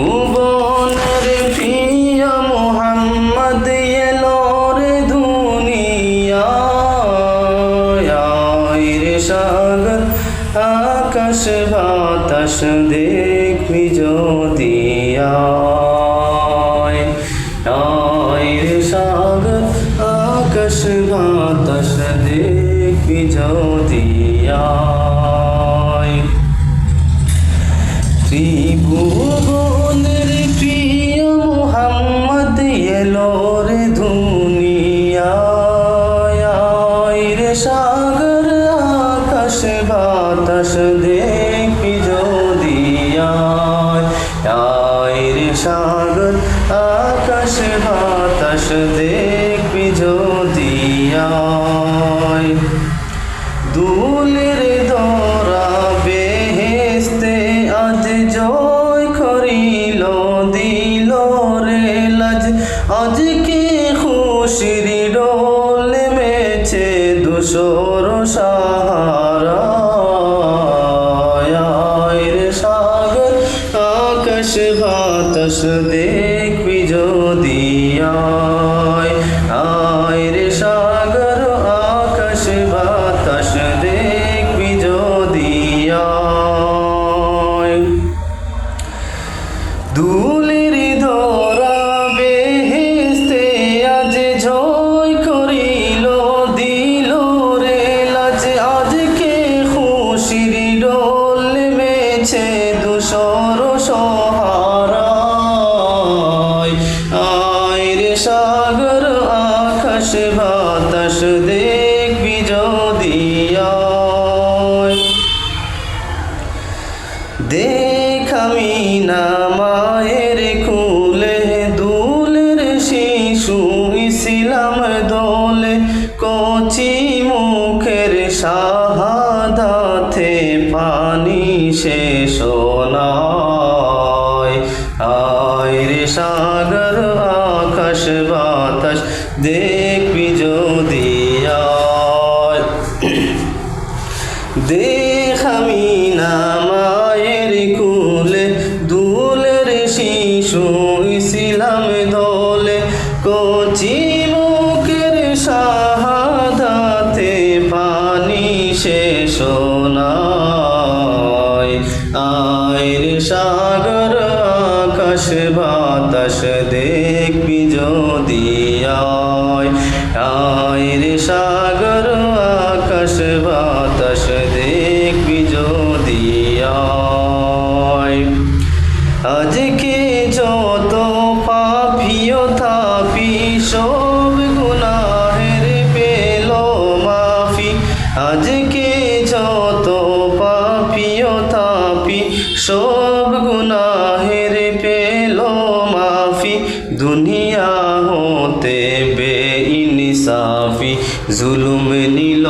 ত্রিভুবনের প্রিয় মোহাম্মদ এলো রে দুনিয়ায় রে সাগর আকাশ বাতাস দেখবি যদি আয় রে সাগর আকাশ বাতাস দেখবি যদি আয় ত্রিভুবনের প্রিয় মোহাম্মদ এলো রে দুনিয়ায় রে সাগর আকাশ বাতাস দেখবি যদি আয় রে সাগর আকাশ বাতাস দেখবি যদি আয় দুলের দরা বেহেস্তে আজ জয় করিল দিল রে লাজ আজকে খুশির ডোল মেছে দুশোর সাহারা রে সাগর আকাশ বাতাস দেখবি যদি আয় রে সাগর আকাশ বাতাস দেখবি যদি আয় দুলের ধরা বেহেস্তে আজ জয় করিল দিল রে লাজ আজকে খুশির ডোল মেছে দুশোর সহারা আয় রে সাগর আকাশ বাতাস দেখবি যদি আয় দেখ আমি না মায়ের কুলে দুলের শিশু ইসলাম দোলে কচি মুখের শাহাদাতে পানি শেষ নয় আয় রে সাগর আকাশ বাতাস দেখবি যদি আয় দেখ আমি না মায়ের কুলে দুলের শিশু ইসলাম দোলে কচি মুখের শাহাদাতে পানি শেষ নয় আয় রে সাগর আকাশ বাতাস দেখবি যদি আয় রে সাগর আকাশ বাতাস দেখবি যদি আয় আজকে যত পাপিও তাপি সব গুনাহের পেল মাফি আজকে যত পাপিও তাপি সব গুনাহের পেল মাফি দুনিয়া হতে বেইনসাফি জুলুম নিল